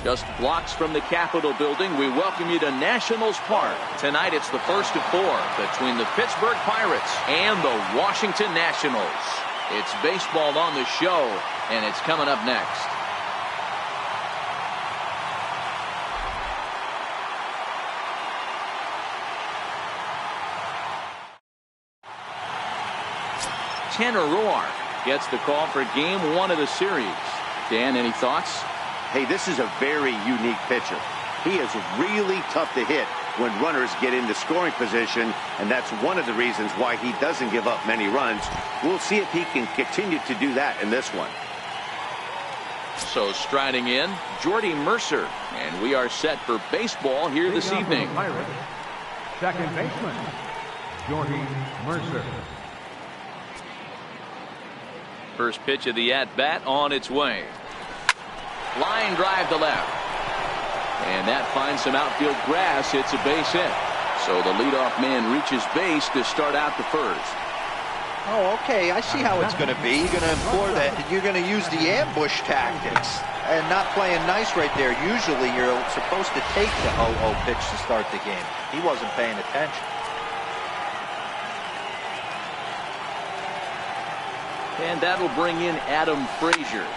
Just blocks from the Capitol building, we welcome you to Nationals Park. Tonight it's the first of 4 between the Pittsburgh Pirates and the Washington Nationals. It's baseball on the show, and it's coming up next. Tanner Roark gets the call for game 1 of the series. Dan, any thoughts? Hey, this is a very unique pitcher. He is really tough to hit when runners get into scoring position, and that's one of the reasons why he doesn't give up many runs. We'll see if he can continue to do that in this one. So striding in, Jordy Mercer, and we are set for baseball here this evening. Second baseman, Jordy Mercer. First pitch of the at-bat on its way. Line drive to left. And that finds some outfield grass. It's a base hit. So the leadoff man reaches base to start out the first. Oh, okay. I see how it's going to be. You're going to employ that. You're going to use the ambush tactics and not playing nice right there. Usually you're supposed to take the 0-0 pitch to start the game. He wasn't paying attention. And that'll bring in Adam Frazier.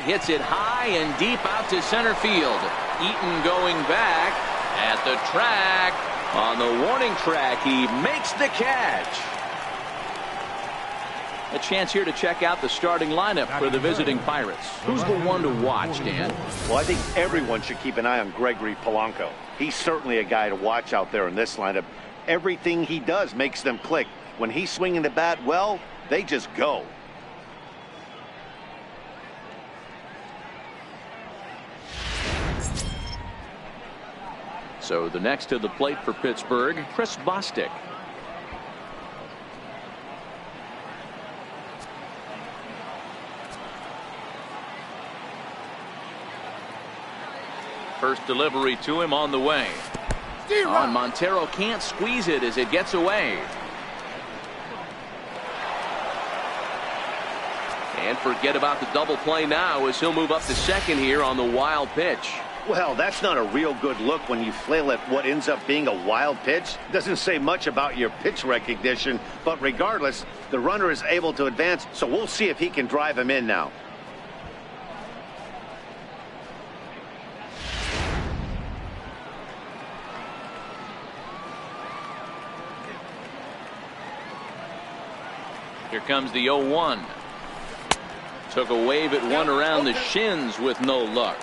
Hits it high and deep out to center field. Eaton going back at the track. On the warning track, he makes the catch. A chance here to check out the starting lineup for the visiting Pirates. Who's the one to watch, Dan? Well, I think everyone should keep an eye on Gregory Polanco. He's certainly a guy to watch out there in this lineup. Everything he does makes them click. When he's swinging the bat well, they just go. So the next to the plate for Pittsburgh, Chris Bostic. First delivery to him on the way. And Montero can't squeeze it as it gets away. And forget about the double play now as he'll move up to second here on the wild pitch. Well, that's not a real good look when you flail at what ends up being a wild pitch. Doesn't say much about your pitch recognition, but regardless, the runner is able to advance, so we'll see if he can drive him in now. Here comes the 0-1. Took a wave at one around the shins with no luck.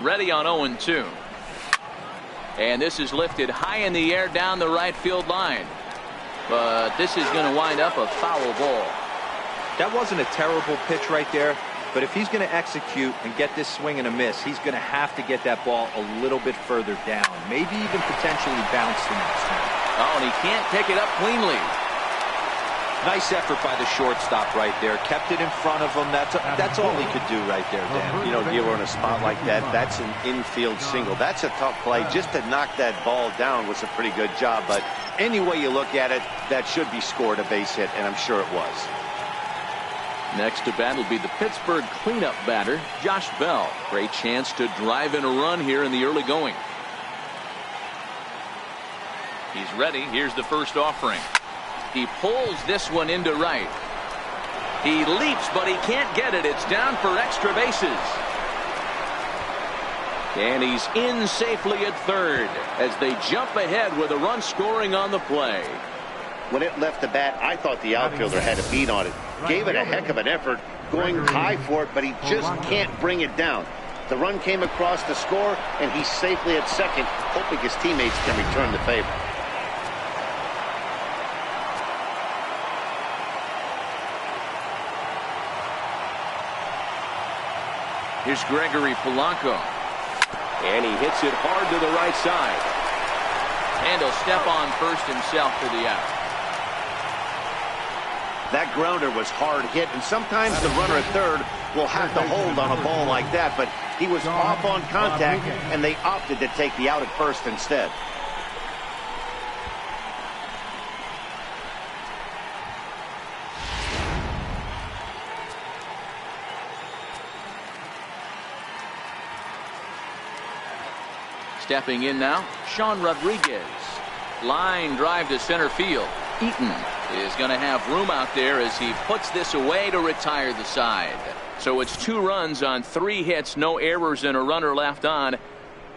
Ready on 0-2. And this is lifted high in the air down the right field line. But this is going to wind up a foul ball. That wasn't a terrible pitch right there, but if he's going to execute and get this swing and a miss, he's going to have to get that ball a little bit further down, maybe even potentially bounce the next one. Oh, and he can't pick it up cleanly. Nice effort by the shortstop right there. Kept it in front of him. That's all he could do right there, Dan. You know, you were in a spot like that. That's an infield single. That's a tough play. Just to knock that ball down was a pretty good job. But any way you look at it, that should be scored a base hit, and I'm sure it was. Next to bat will be the Pittsburgh cleanup batter, Josh Bell. Great chance to drive in a run here in the early going. He's ready. Here's the first offering. He pulls this one into right. He leaps, but he can't get it. It's down for extra bases. And he's in safely at third as they jump ahead with a run scoring on the play. When it left the bat, I thought the outfielder had a beat on it. Gave it a heck of an effort, going high for it, but he just can't bring it down. The run came across to score, and he's safely at second, hoping his teammates can return the favor. Here's Gregory Polanco. And he hits it hard to the right side. And he'll step on first himself for the out. That grounder was hard hit, and sometimes the runner at third will have to hold on a ball like that, but he was off on contact, and they opted to take the out at first instead. Stepping in now, Sean Rodriguez. Line drive to center field. Eaton is going to have room out there as he puts this away to retire the side. So it's 2 runs on 3 hits, no errors, and a runner left on.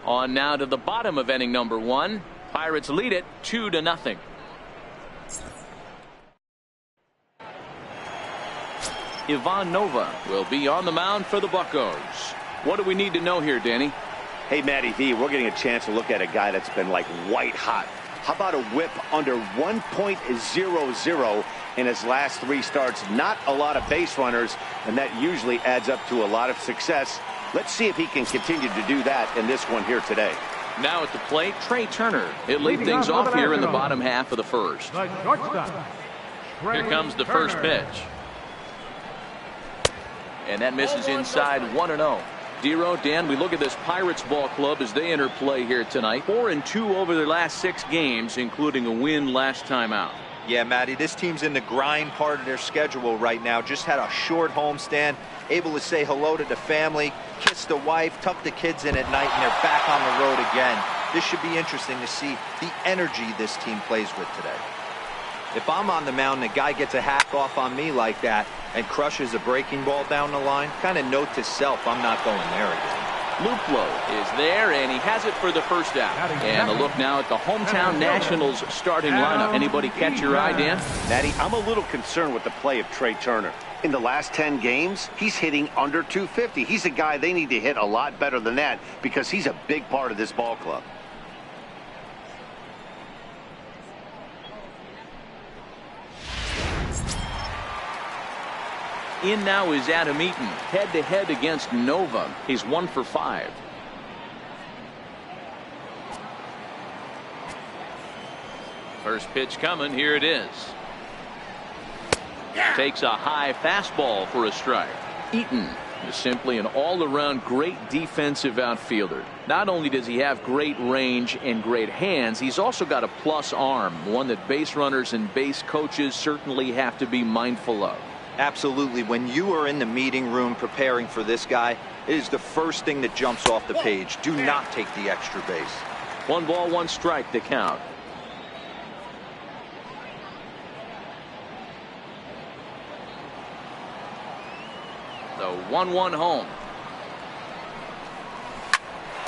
On now to the bottom of inning number 1. Pirates lead it 2-0. Ivan Nova will be on the mound for the Buccos. What do we need to know here, Danny? Hey, Matty V, we're getting a chance to look at a guy that's been like white hot. How about a whip under 1.00 in his last 3 starts? Not a lot of base runners, and that usually adds up to a lot of success. Let's see if he can continue to do that in this one here today. Now at the plate, Trey Turner. He'll lead things off here in the bottom half of the first. Here comes the first pitch. And that misses inside 1-0. Dero, Dan, we look at this Pirates ball club as they enter play here tonight. 4-2 over their last 6 games, including a win last time out. Yeah, Matty, this team's in the grind part of their schedule right now. Just had a short homestand, able to say hello to the family, kiss the wife, tuck the kids in at night, and they're back on the road again. This should be interesting to see the energy this team plays with today. If I'm on the mound and a guy gets a hack off on me like that and crushes a breaking ball down the line, kind of note to self, I'm not going there again. Luplow is there, and he has it for the first out. And a look now at the hometown Nationals starting lineup. Anybody catch your eye, Dan? Matty, I'm a little concerned with the play of Trey Turner. In the last 10 games, he's hitting under 250. He's a guy they need to hit a lot better than that because he's a big part of this ball club. In now is Adam Eaton, head-to-head against Nova. He's 1 for 5. First pitch coming. Here it is. Takes a high fastball for a strike. Eaton is simply an all-around great defensive outfielder. Not only does he have great range and great hands, he's also got a plus arm, one that base runners and base coaches certainly have to be mindful of. Absolutely. When you are in the meeting room preparing for this guy, it is the first thing that jumps off the page. Do not take the extra base. 1 ball, 1 strike to count. The 1-1 home.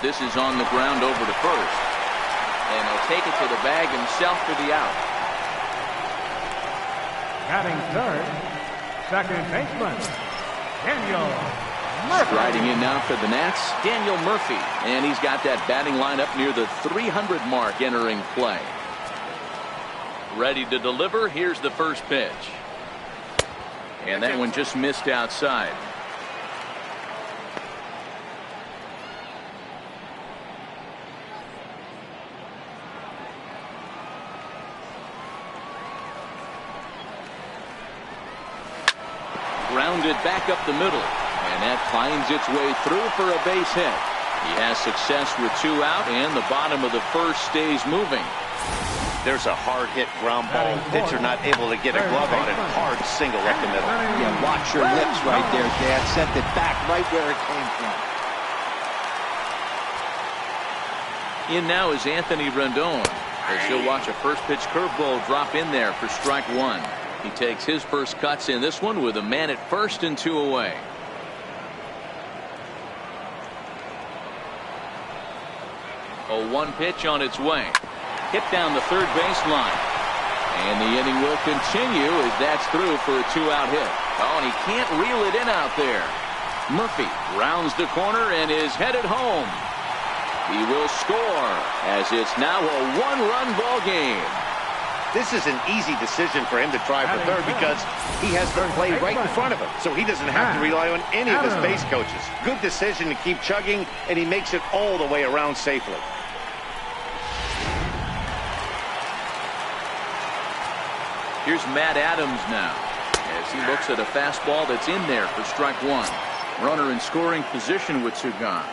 This is on the ground over to first. And he'll take it to the bag himself for the out. Batting third, second baseman, Daniel Murphy. Striding in now for the Nats, Daniel Murphy. And he's got that batting line up near the 300 mark entering play. Ready to deliver. Here's the first pitch. And that one just missed outside. Grounded back up the middle, and that finds its way through for a base hit. He has success with 2 out, and the bottom of the first stays moving. There's a hard hit ground ball. Pitcher not able to get a glove on it. Hard single up the middle. Yeah, watch your lips right there, Dad. Sent it back right where it came from. In now is Anthony Rendon, as he'll watch a first pitch curveball drop in there for strike 1. He takes his first cuts in this one with a man at first and 2 away. A 1 pitch on its way. Hit down the third baseline. And the inning will continue as that's through for a 2-out hit. Oh, and he can't reel it in out there. Murphy rounds the corner and is headed home. He will score as it's now a 1-run ball game. This is an easy decision for him to try for third because he has the play right in front of him, so he doesn't have to rely on any of his base coaches. Good decision to keep chugging, and he makes it all the way around safely. Here's Matt Adams now. as he looks at a fastball that's in there for strike one. Runner in scoring position with two gone.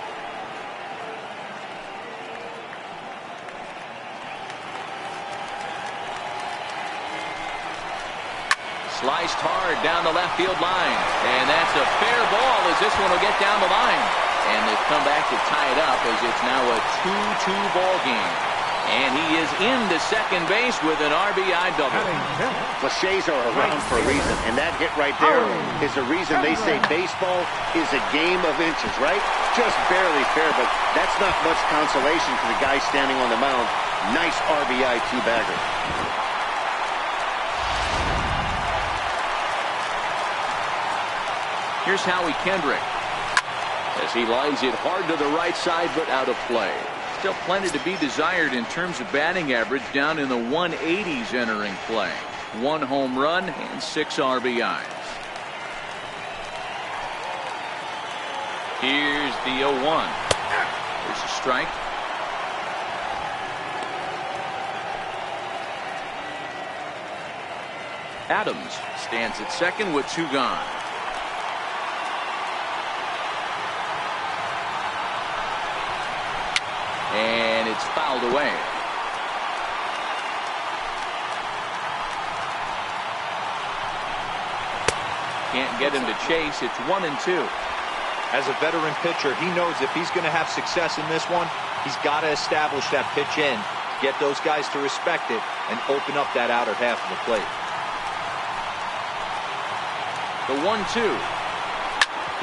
Sliced hard down the left field line, and that's a fair ball as this one will get down the line. And they've come back to tie it up as it's now a 2-2 ball game. And he is into second base with an RBI double. Cliches are around for a reason, and that hit right there is the reason they say baseball is a game of inches, right? Just barely fair, but that's not much consolation for the guy standing on the mound. Nice RBI two-bagger. Here's Howie Kendrick as he lines it hard to the right side, but out of play. Still plenty to be desired in terms of batting average, down in the 180s entering play. 1 home run and 6 RBIs. Here's the 0-1. There's a strike. Adams stands at second with 2 gone. And it's fouled away. Can't get him to chase. It's 1-2. As a veteran pitcher, he knows if he's going to have success in this one, he's got to establish that pitch in, get those guys to respect it, and open up that outer half of the plate. The 1-2.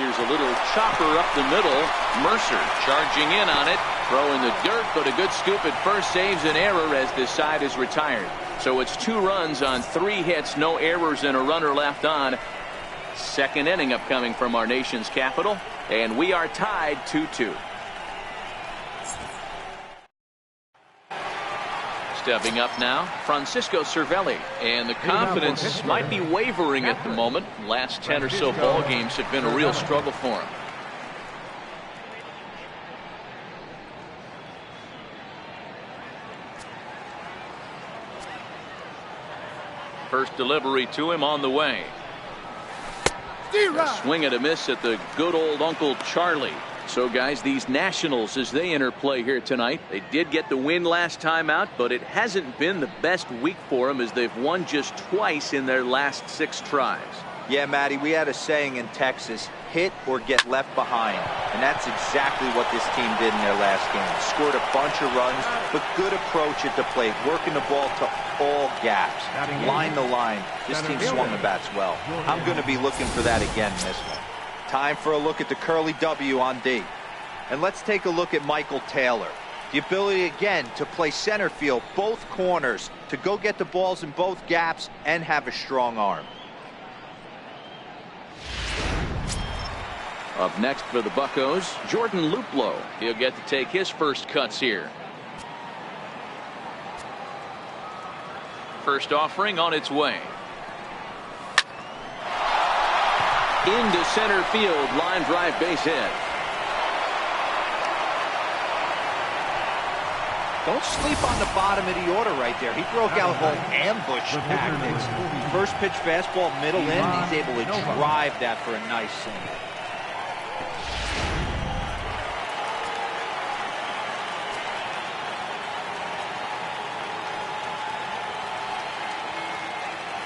Here's a little chopper up the middle. Mercer charging in on it. Throwing the dirt, but a good scoop at first saves an error as this side is retired. So it's 2 runs on 3 hits, no errors, and a runner left on. Second inning upcoming from our nation's capital, and we are tied 2-2. Stepping up now, Francisco Cervelli, and the confidence might be wavering at the moment. Last 10 or so ball games have been a real struggle for him. First delivery to him on the way. A swing and a miss at the good old Uncle Charlie. So guys, these Nationals, as they interplay here tonight, they did get the win last time out, but it hasn't been the best week for them as they've won just twice in their last 6 tries. Yeah, Matty, we had a saying in Texas, hit or get left behind. And that's exactly what this team did in their last game. Scored a bunch of runs, but good approach at the plate, working the ball to all gaps. Line the line. This team swung the bats well. I'm going to be looking for that again in this one. Time for a look at the Curly W on D. And let's take a look at Michael Taylor. The ability again to play center field, both corners, to go get the balls in both gaps and have a strong arm. Up next for the Buccos, Jordan Luplow. He'll get to take his first cuts here. First offering on its way. Into center field, line drive, base hit. Don't sleep on the bottom of the order right there. He broke out home ambush tactics. First pitch fastball, middle in. He's able to drive that for a nice single.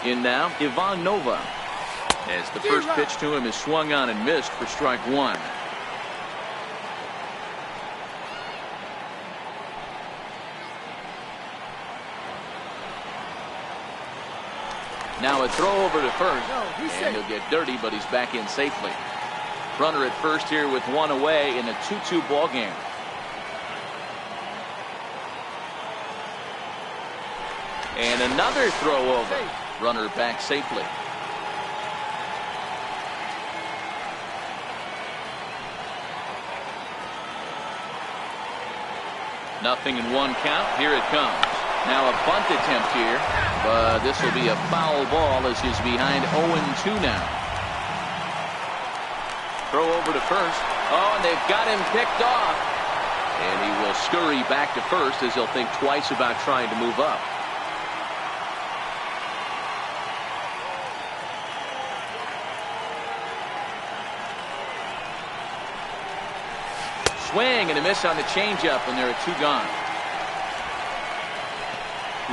In now, Ivan Nova. As the first pitch to him is swung on and missed for strike 1. Now a throw over to first, and he'll get dirty, but he's back in safely. Runner at first here with 1 away in a 2-2 ball game. And another throw over. Runner back safely. Nothing in 1 count. Here it comes. Now a bunt attempt here, but this will be a foul ball as he's behind 0-2 now. Throw over to first. Oh, and they've got him picked off. And he will scurry back to first as he'll think twice about trying to move up. swing and a miss on the changeup, and there are 2 gone.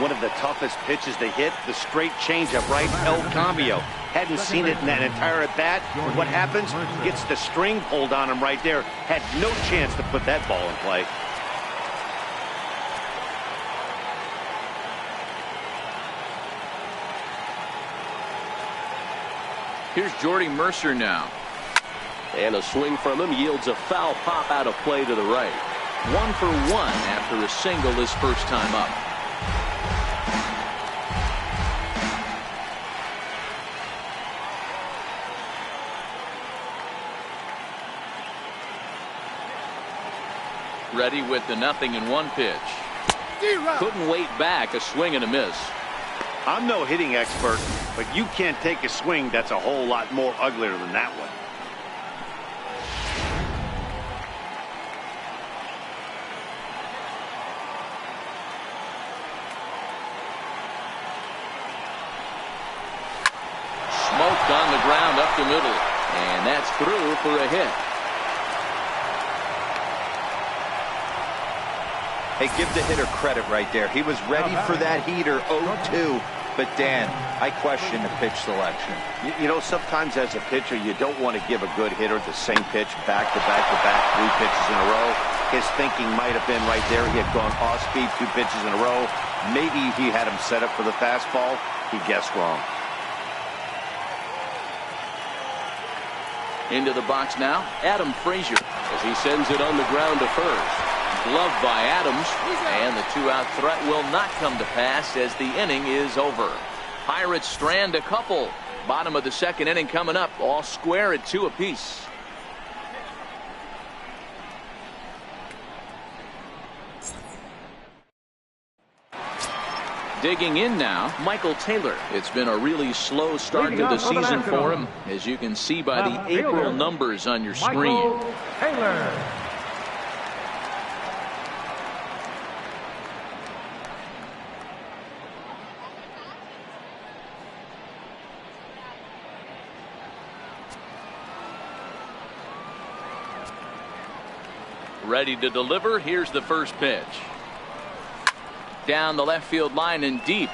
One of the toughest pitches to hit, the straight changeup, right? El Cambio. Hadn't seen it in that entire at-bat. And what happens? Gets the string pulled on him right there. Had no chance to put that ball in play. Here's Jordy Mercer now. And a swing from him yields a foul pop out of play to the right. 1 for 1 after a single his first time up. Ready with the 0-1 pitch. Couldn't wait back. A swing and a miss. I'm no hitting expert, but you can't take a swing that's a whole lot more uglier than that one. Smoked on the ground up the middle, and that's through for a hit. Hey, give the hitter credit right there. He was ready for that heater 0-2. But, Dan, I question the pitch selection. You know, sometimes as a pitcher, you don't want to give a good hitter the same pitch back to back to back, 3 pitches in a row. His thinking might have been right there. He had gone off speed 2 pitches in a row. Maybe he had him set up for the fastball. He guessed wrong. Into the box now, Adam Frazier, as he sends it on the ground to first. Gloved by Adams, and the 2-out threat will not come to pass as the inning is over. Pirates strand a couple. Bottom of the 2nd inning coming up, all square at 2 apiece. Digging in now, Michael Taylor. It's been a really slow start to the season for him, as you can see by the April numbers on your screen. Michael Taylor. Ready to deliver. Here's the first pitch. Down the left field line and deep.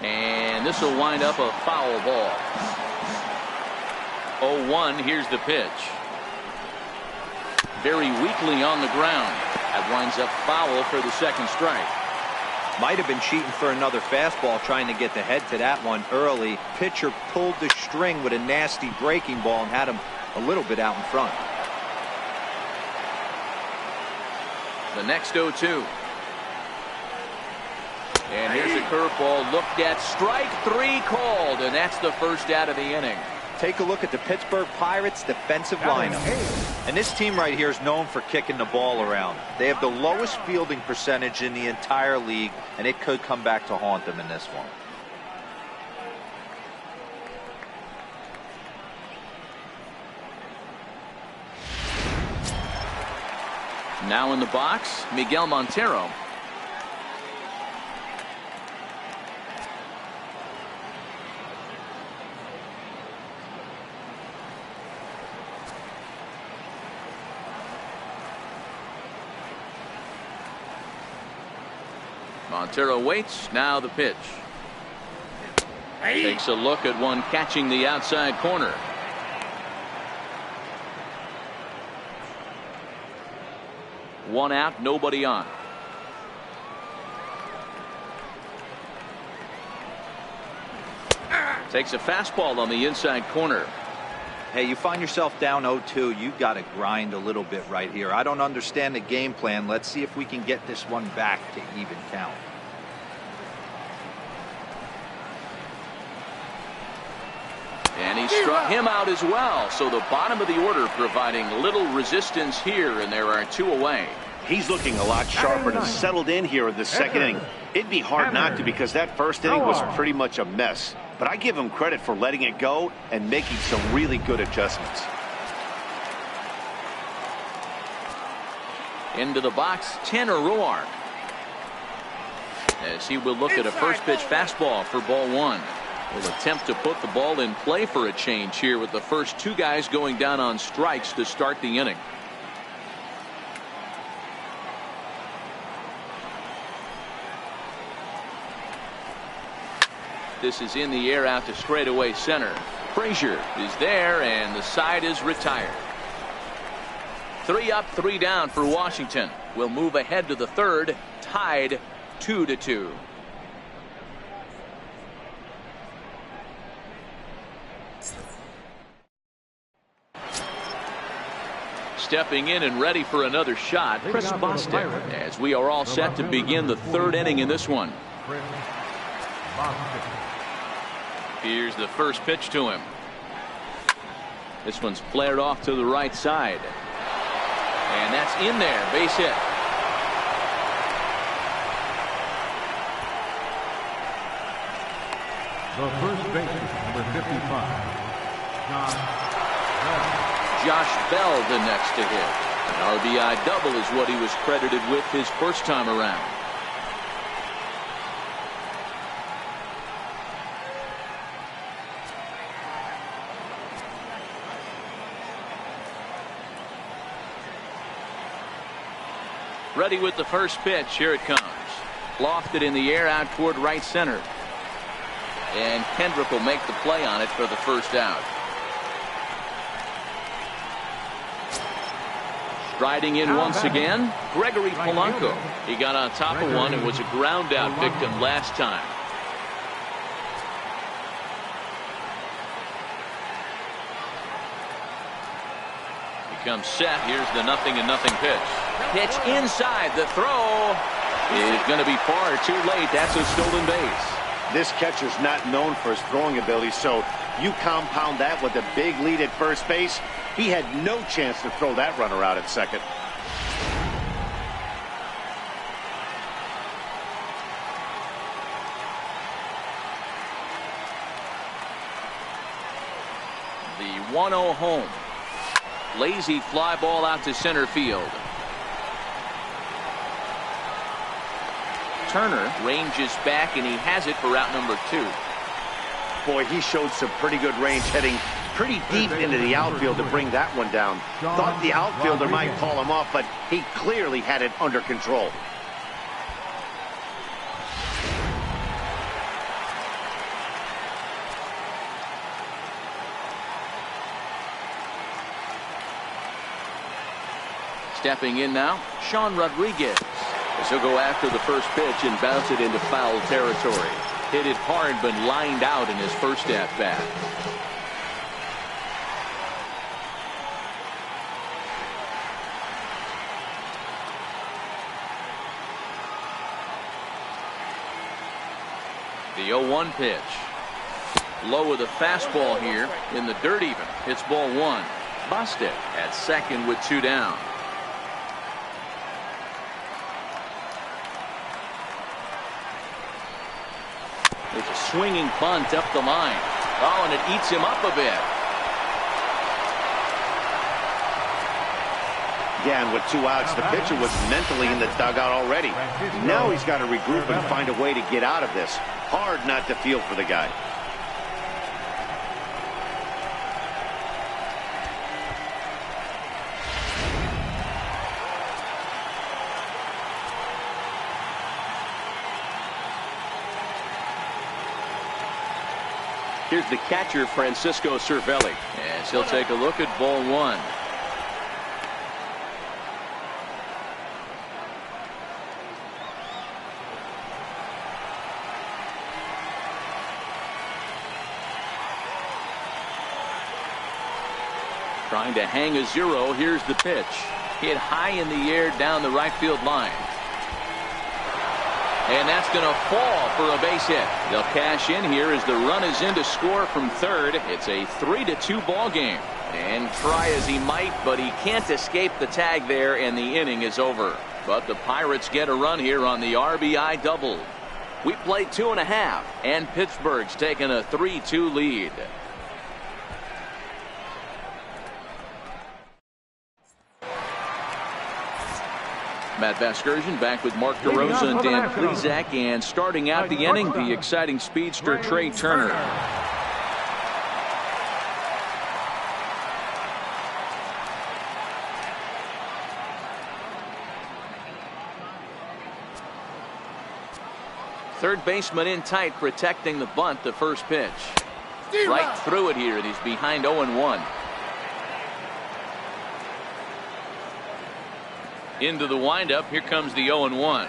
And this will wind up a foul ball. 0-1. Here's the pitch. Very weakly on the ground. That winds up foul for the 2nd strike. Might have been cheating for another fastball, trying to get the head to that one early. Pitcher pulled the string with a nasty breaking ball and had him a little bit out in front. The next 0-2. And here's a curveball looked at. Strike 3 called, and that's the first out of the inning. Take a look at the Pittsburgh Pirates defensive lineup. And this team right here is known for kicking the ball around. They have the lowest fielding percentage in the entire league, and it could come back to haunt them in this one. Now in the box, Miguel Montero. Montero waits. Now the pitch. Takes a look at one catching the outside corner. One out, nobody on. Takes a fastball on the inside corner. Hey, you find yourself down 0-2, you've got to grind a little bit right here. I don't understand the game plan. Let's see if we can get this one back to even count. And he struck him out as well. So the bottom of the order providing little resistance here, and there are 2 away. He's looking a lot sharper and settled in here in the 2nd inning. It'd be hard not to, because that 1st inning was pretty much a mess. But I give him credit for letting it go and making some really good adjustments. Into the box, Tanner Roark. As he will look at a first pitch fastball for ball 1. Will attempt to put the ball in play for a change here with the first 2 guys going down on strikes to start the inning. This is in the air out to straightaway center. Frazier is there, and the side is retired. 3 up, 3 down for Washington. We'll move ahead to the third, tied 2-2. Stepping in and ready for another shot, Chris Bostic, as we are all set to begin the third inning in this one. Here's the first pitch to him. This one's flared off to the right side. And that's in there, base hit. The first baseman, number 55, Josh Bell the next to hit. An RBI double is what he was credited with his first time around. Ready with the first pitch. Here it comes. Lofted in the air out toward right center. And Kendrick will make the play on it for the first out. Striding in once again, Gregory Polanco. He got on top of one and was a ground out victim last time. He comes set. Here's the 0-0 pitch. Pitch inside. The throw is going to be far too late. That's a stolen base. This catcher's not known for his throwing ability, so you compound that with a big lead at first base. He had no chance to throw that runner out at second. The 1-0 home. Lazy fly ball out to center field. Turner ranges back, and he has it for out number 2. Boy, he showed some pretty good range, heading pretty deep into the outfield to bring that one down. Thought the outfielder might call him off, but he clearly had it under control. Stepping in now, Sean Rodriguez. As he'll go after the first pitch and bounce it into foul territory. Hit it hard, but lined out in his first at bat. The 0-1 pitch. Low with a fastball here in the dirt even. Hits ball 1. Bostic at second with 2 down. It's a swinging bunt up the line. Oh, and it eats him up a bit. Yeah, and with 2 outs, the pitcher was mentally in the dugout already. Now he's got to regroup and find a way to get out of this. Hard not to feel for the guy. Here's the catcher, Francisco Cervelli. As he'll take a look at ball 1. Trying to hang a 0. Here's the pitch. Hit high in the air down the right field line. And that's going to fall for a base hit. They'll cash in here as the run is in to score from third. It's a 3-2 ball game. And try as he might, but he can't escape the tag there, and the inning is over. But the Pirates get a run here on the RBI double. We played 2.5, and Pittsburgh's taken a 3-2 lead. Matt Vasgersian back with Mark DeRosa and Dan Plesac, and starting out the inning, the exciting speedster Trey Turner. Third baseman in tight, protecting the bunt. The first pitch. Right through it here, and he's behind 0-1. Into the windup. Here comes the 0-1.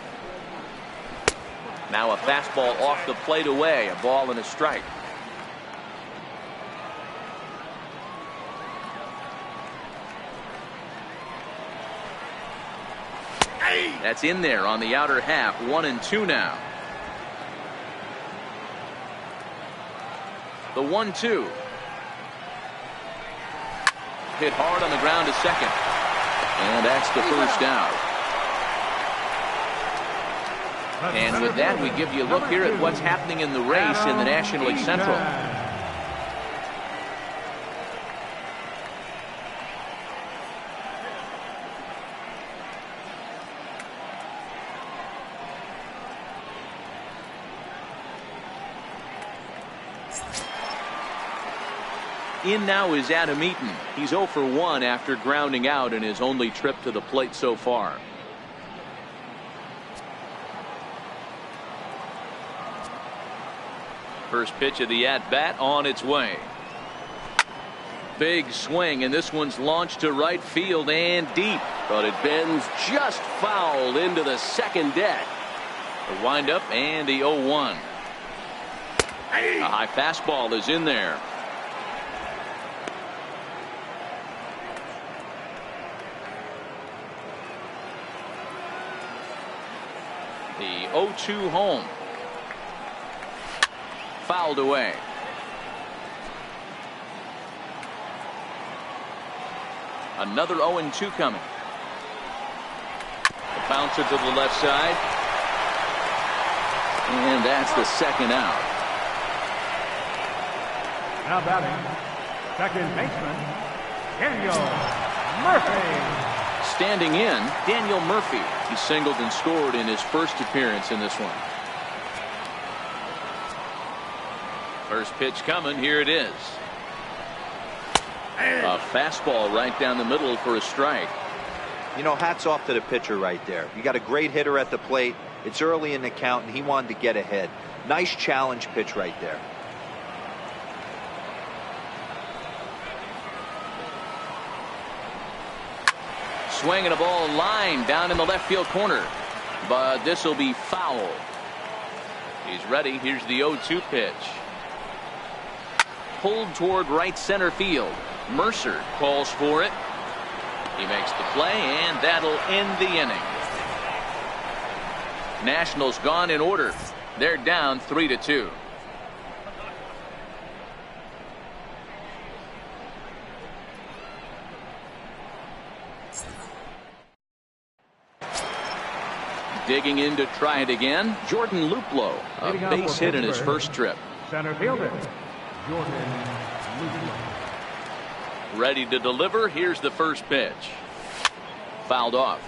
Now a fastball off the plate away. A ball and a strike. That's in there on the outer half. 1-2 now. The 1-2. Hit hard on the ground to second. And that's the first out. And with that, we give you a look here at what's happening in the race in the National League Central. In now is Mlb18. He's 0 for 1 after grounding out in his only trip to the plate so far. First pitch of the at-bat on its way. Big swing, and this one's launched to right field and deep. But it bends just foul into the second deck. The windup and the 0-1. A high fastball is in there. The 0-2 home. Fouled away. Another 0-2 coming. A bouncer to the left side. And that's the second out. Now batting, second baseman, Daniel Murphy. Standing in, Daniel Murphy. He singled and scored in his first appearance in this one. First pitch coming. Here it is. A fastball right down the middle for a strike. You know, hats off to the pitcher right there. You got a great hitter at the plate. It's early in the count, and he wanted to get ahead. Nice challenge pitch right there. Swinging a ball line down in the left field corner. But this will be foul. He's ready. Here's the 0-2 pitch. Pulled toward right center field. Mercer calls for it. He makes the play, and that'll end the inning. Nationals gone in order. They're down 3-2. Digging in to try it again, Jordan Luplow. A base hit in his first trip. Center fielder, Jordan Luplow. Ready to deliver. Here's the first pitch. Fouled off.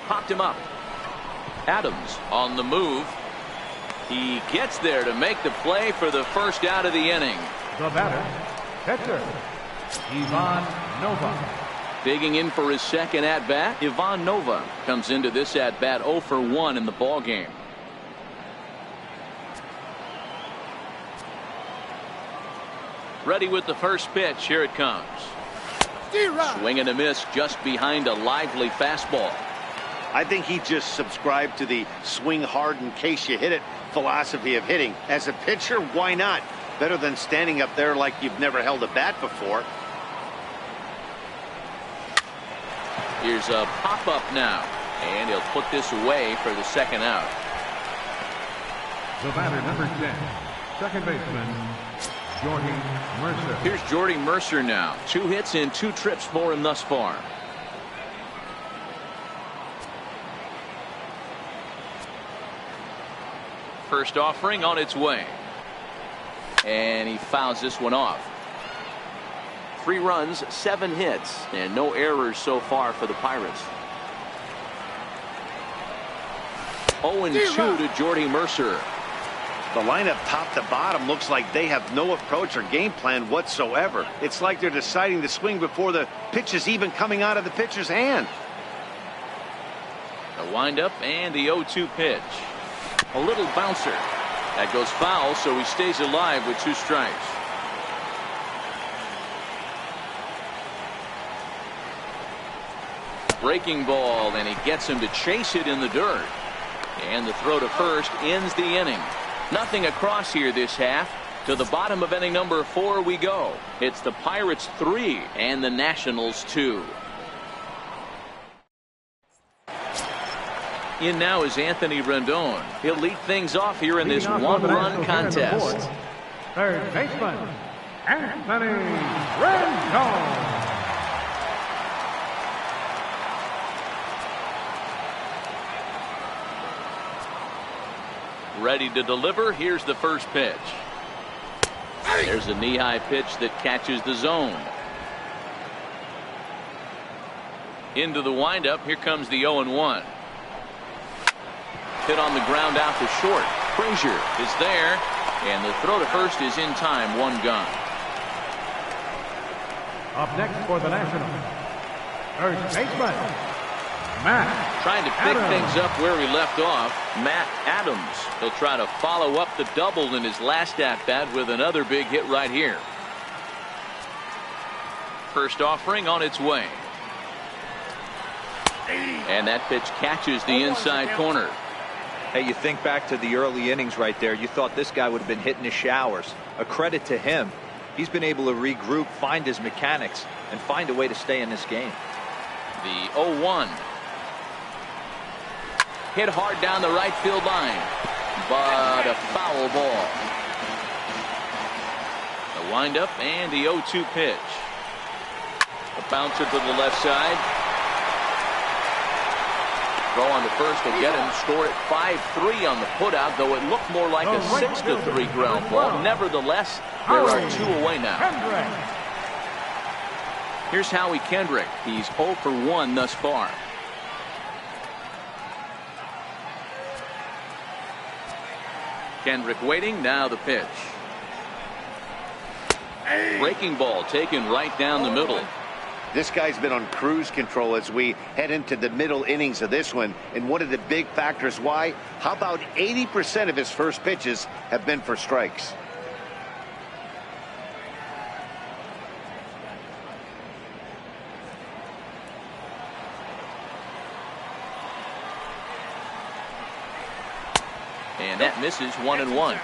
Popped him up. Adams on the move. He gets there to make the play for the first out of the inning. The batter, pitcher, Ivan Nova. Digging in for his second at-bat, Ivan Nova comes into this at-bat 0 for 1 in the ball game. Ready with the first pitch. Here it comes. Swing and a miss just behind a lively fastball. I think he just subscribed to the swing hard in case you hit it philosophy of hitting. As a pitcher, why not? Better than standing up there like you've never held a bat before. Here's a pop-up now, and he'll put this away for the second out. The batter, number 10, second baseman, Jordy Mercer. Here's Jordy Mercer now. 2 hits in 2 trips for him thus far. First offering on its way. And he fouls this one off. 3 runs, 7 hits, and no errors so far for the Pirates. 0-2 to Jordy Mercer. The lineup top to bottom looks like they have no approach or game plan whatsoever. It's like they're deciding to swing before the pitch is even coming out of the pitcher's hand. The windup and the 0-2 pitch. A little bouncer. That goes foul, so he stays alive with 2 strikes. Breaking ball, and he gets him to chase it in the dirt. And the throw to first ends the inning. Nothing across here this half. To the bottom of inning number 4 we go. It's the Pirates 3 and the Nationals 2. In now is Anthony Rendon. He'll lead things off here in this one-run contest. Third baseman, Anthony Rendon. Ready to deliver. Here's the first pitch. There's a knee-high pitch that catches the zone. Into the windup. Here comes the 0-1. Hit on the ground out to short. Frazier is there, and the throw to first is in time. 1 gone. Up next for the Nationals, first baseman, Matt Trying to pick Adams. things up where he left off. Matt Adams. He'll try to follow up the double in his last at-bat with another big hit right here. First offering on its way. And that pitch catches the inside corner. Hey, you think back to the early innings right there. You thought this guy would have been hitting his showers. A credit to him. He's been able to regroup, find his mechanics, and find a way to stay in this game. The 0-1. Hit hard down the right field line, but a foul ball. The windup and the 0-2 pitch. A bouncer to the left side. Throw on to first to get him. Score at 5-3 on the putout, though it looked more like a 6-3 ground ball. Nevertheless, there are 2 away now. Here's Howie Kendrick. He's 0 for 1 thus far. Kendrick waiting. Now the pitch. Breaking ball taken right down the middle. This guy's been on cruise control as we head into the middle innings of this one. And one of the big factors why, how about 80% of his first pitches have been for strikes? And that misses. 1-1.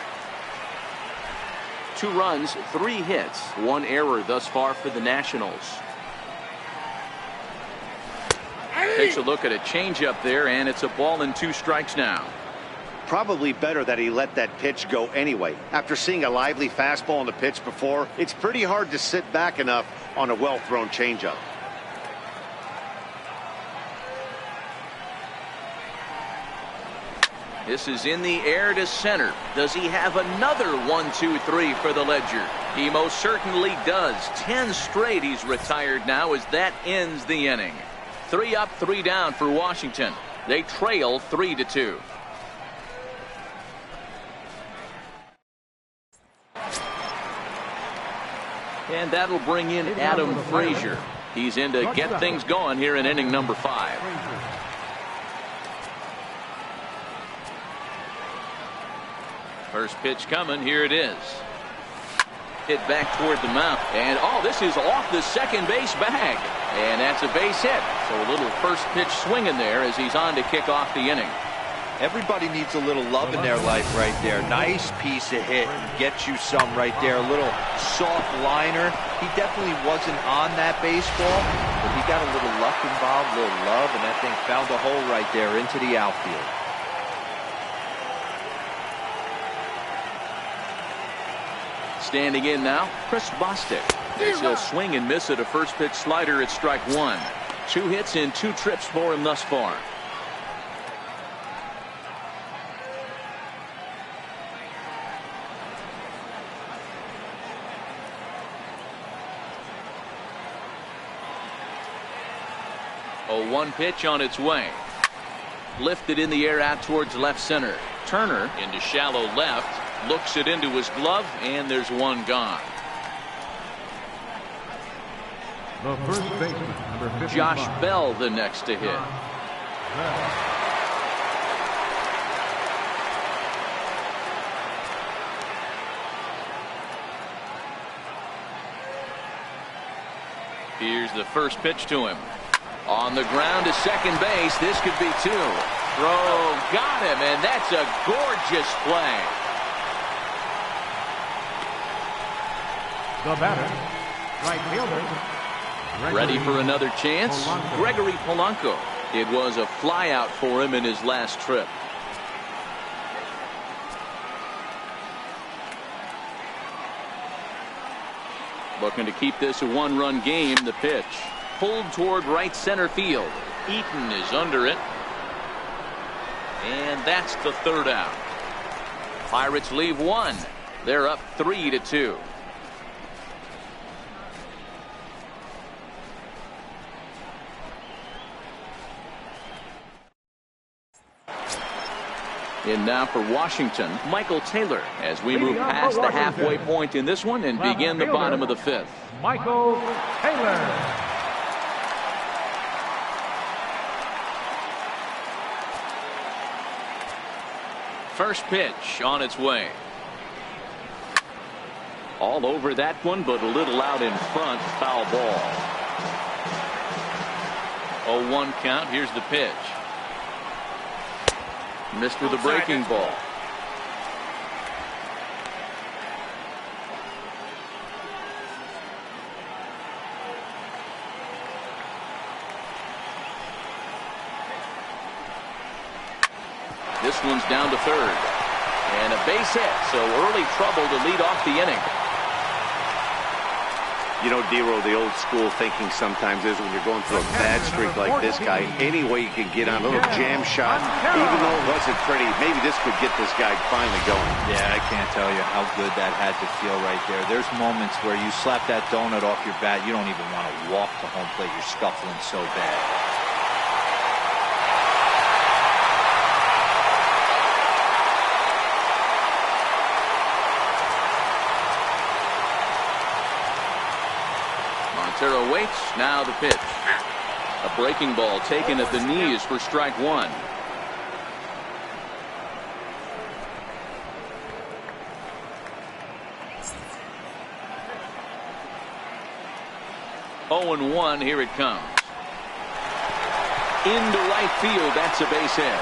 2 runs, 3 hits, 1 error thus far for the Nationals. Takes a look at a changeup there, and it's a ball and 2 strikes now. Probably better that he let that pitch go anyway. After seeing a lively fastball on the pitch before, it's pretty hard to sit back enough on a well-thrown changeup. This is in the air to center. Does he have another 1-2-3 for the Ledger? He most certainly does. 10 straight he's retired now as that ends the inning. 3 up, 3 down for Washington. They trail 3-2. And that'll bring in Adam Frazier. He's in to get things going here in inning number 5. First pitch coming. Here it is. Hit back toward the mound. And, oh, this is off the second base bag. And that's a base hit. So a little first pitch swinging there as he's on to kick off the inning. Everybody needs a little love in their life right there. Nice piece of hit. Get you some right there. A little soft liner. He definitely wasn't on that baseball, but he got a little luck involved, a little love, and that thing found a hole right there into the outfield. Standing in now, Chris Bostic. He'll swing and miss at a first pitch slider at strike 1. 2 hits and 2 trips for him thus far. A 1 pitch on its way. Lifted in the air out towards left center. Turner into shallow left. Looks it into his glove, and there's one gone. The first baseman, number 55. Josh Bell, the next to hit. Here's the first pitch to him. On the ground to second base. This could be two. Throw got him, and that's a gorgeous play. The batter, right fielder. Ready for another chance? Polanco. Gregory Polanco. It was a flyout for him in his last trip. Looking to keep this a one-run game. The pitch pulled toward right center field. Eaton is under it. And that's the third out. Pirates leave one. They're up 3-2. In now for Washington, Michael Taylor, as we move past the halfway point in this one and begin the bottom of the fifth. Michael Taylor. First pitch on its way. All over that one, but a little out in front. Foul ball. 0-1 count. Here's the pitch. Missed with a breaking ball. This one's down to third. And a base hit, so early trouble to lead off the inning. You know, Dero, the old school thinking sometimes is when you're going through a bad streak like this guy, any way you can get on a little jam shot, even though it wasn't pretty, maybe this could get this guy finally going. Yeah, I can't tell you how good that had to feel right there. There's moments where you slap that donut off your bat, you don't even want to walk to home plate. You're scuffling so bad. Montero waits. Now the pitch. A breaking ball taken at the knees for strike one. Oh and 1. Here it comes. Into right field. That's a base hit.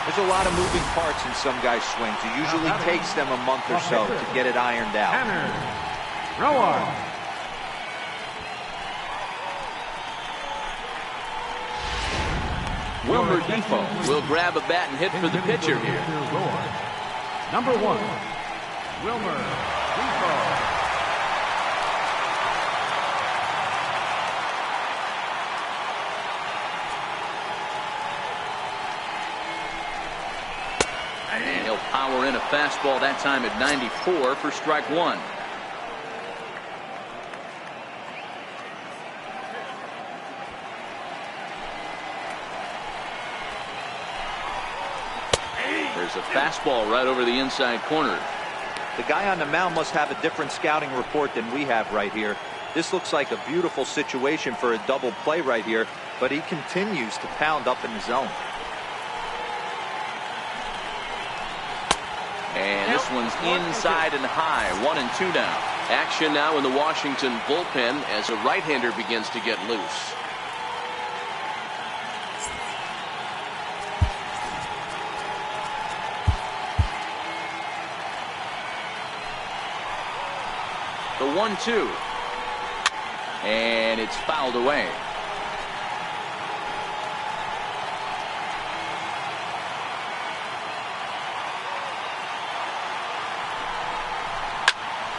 There's a lot of moving parts in some guys' swings. It usually takes them a month or so to get it ironed out. Rowan. Wilmer Defoe will grab a bat and hit for the pitcher here. Number 1, Wilmer Defoe. And he'll power in a fastball that time at 94 for strike one. There's a fastball right over the inside corner. The guy on the mound must have a different scouting report than we have right here. This looks like a beautiful situation for a double play right here, but he continues to pound up in the zone. And this one's inside and high. 1-2 now. Action now in the Washington bullpen as a right-hander begins to get loose. The 1-2. And it's fouled away.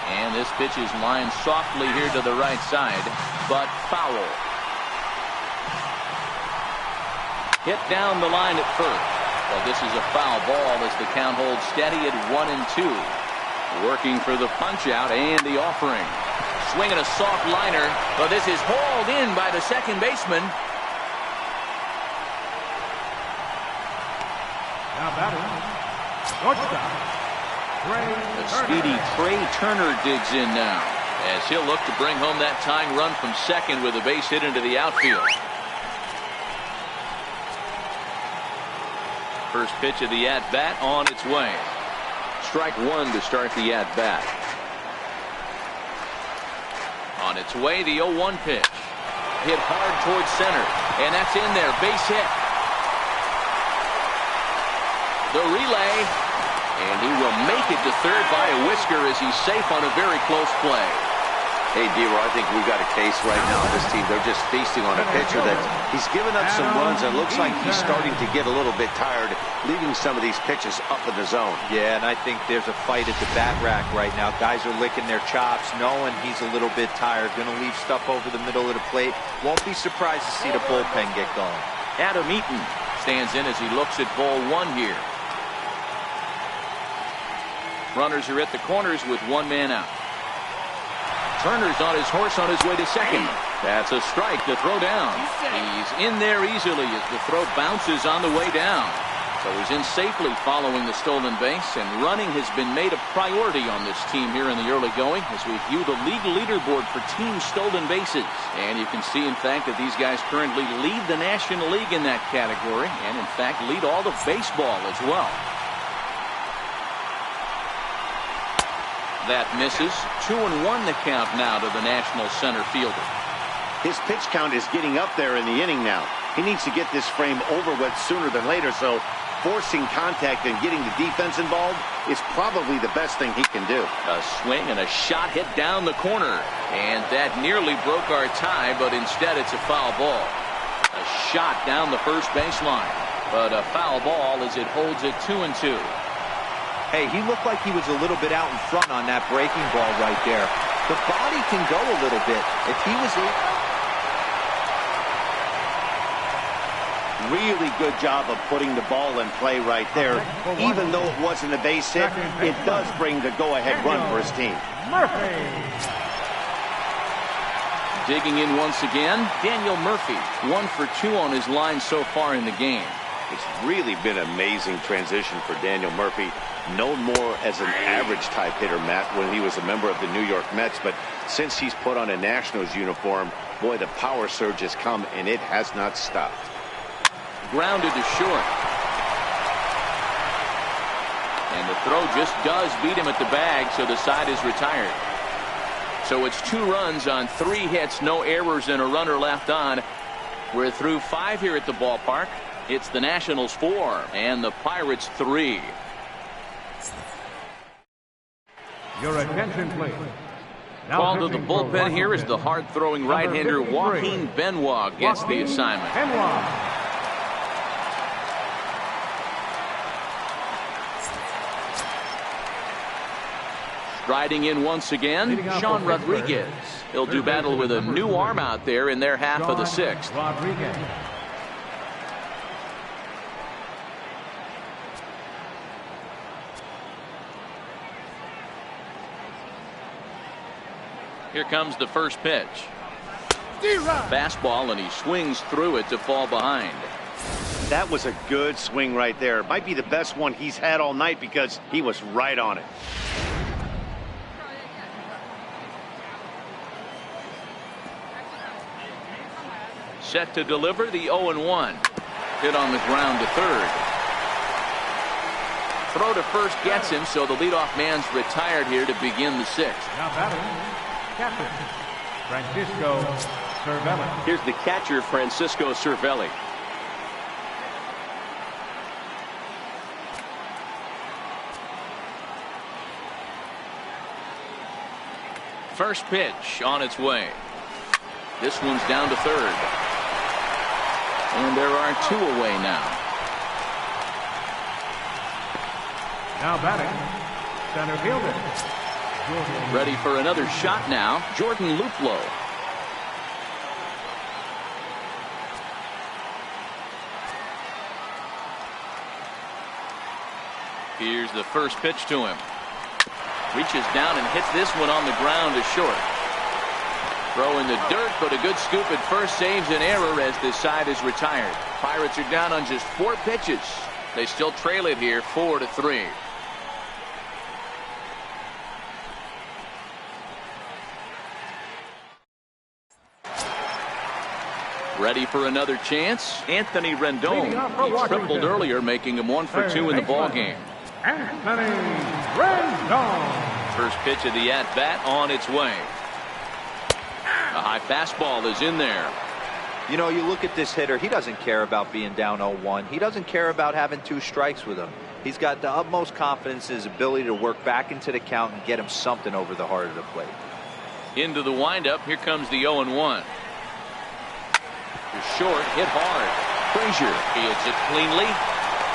And this pitch is lined softly here to the right side, but foul. Hit down the line at first. Well, this is a foul ball as the count holds steady at 1-2. Working for the punch out and the offering. Swinging a soft liner, but this is hauled in by the second baseman. Now batting, shortstop, The speedy Trey Turner digs in now, as he'll look to bring home that tying run from second with a base hit into the outfield. First pitch of the at-bat on its way. Strike one to start the at-bat. On its way, the 0-1 pitch. Hit hard towards center, and that's in there. Base hit. The relay, and he will make it to third by a whisker as he's safe on a very close play. Hey, D-Roy, I think we've got a case right now on this team. They're just feasting on a pitcher that he's given up some runs. It looks like he's starting to get a little bit tired, leaving some of these pitches up in the zone. Yeah, and I think there's a fight at the bat rack right now. Guys are licking their chops, knowing he's a little bit tired. Going to leave stuff over the middle of the plate. Won't be surprised to see the bullpen get going. Mlb18 stands in as he looks at ball one here. Runners are at the corners with one man out. Turner's on his horse on his way to second. That's a strike to throw down. He's in there easily as the throw bounces on the way down. So he's in safely following the stolen base, and running has been made a priority on this team here in the early going as we view the league leaderboard for team stolen bases. And you can see, in fact, that these guys currently lead the National League in that category, and in fact lead all of baseball as well. That misses. 2-1 the count now to the National center fielder. His pitch count is getting up there in the inning now. He needs to get this frame over with sooner than later, so forcing contact and getting the defense involved is probably the best thing he can do. A swing and a shot hit down the corner, and that nearly broke our tie, but instead it's a foul ball. A shot down the first baseline, but a foul ball as it holds it 2-2. Hey, he looked like he was a little bit out in front on that breaking ball right there. The body can go a little bit. If he was really good job of putting the ball in play right there. Even though it wasn't a base hit, it does bring the go-ahead run for his team. Murphy. Digging in once again, Daniel Murphy. 1 for 2 on his line so far in the game. It's really been an amazing transition for Daniel Murphy, known more as an average type hitter, Matt, when he was a member of the New York Mets, but since he's put on a Nationals uniform, boy, the power surge has come and it has not stopped. Grounded to short, and the throw just does beat him at the bag, so the side is retired. So it's 2 runs on 3 hits, no errors, and a runner left on. We're through 5 here at the ballpark. It's the Nationals 4 and the Pirates 3. Your attention, please. Called to the bullpen here as the hard-throwing right-hander Joaquin Benoit gets the assignment. Striding in once again, Sean Rodriguez. He'll do battle with a new arm out there in their half of the 6th. Rodriguez. Here comes the first pitch. Fastball, and he swings through it to fall behind. That was a good swing right there. Might be the best one he's had all night because he was right on it. Set to deliver the 0-1. Hit on the ground to third. Throw to first gets him, so the leadoff man's retired here to begin the 6th. Now batting, captain Francisco Cervelli. Here's the catcher, Francisco Cervelli. First pitch on its way. This one's down to third. And there are 2 away now. Now batting, center fielder. Jordan. Ready for another shot now, Jordan Luplow. Here's the first pitch to him. Reaches down and hits this one on the ground to short. Throw in the dirt, but a good scoop at first saves an error as this side is retired. Pirates are down on just 4 pitches. They still trail it here 4-3. Ready for another chance. Anthony Rendon. He tripled earlier, making him 1 for 2 in the ball game. Anthony Rendon. First pitch of the at-bat on its way. A high fastball is in there. You know, you look at this hitter, he doesn't care about being down 0-1. He doesn't care about having 2 strikes with him. He's got the utmost confidence in his ability to work back into the count and get him something over the heart of the plate. Into the windup. Here comes the 0-1. Short, hit hard. Frazier fields it cleanly.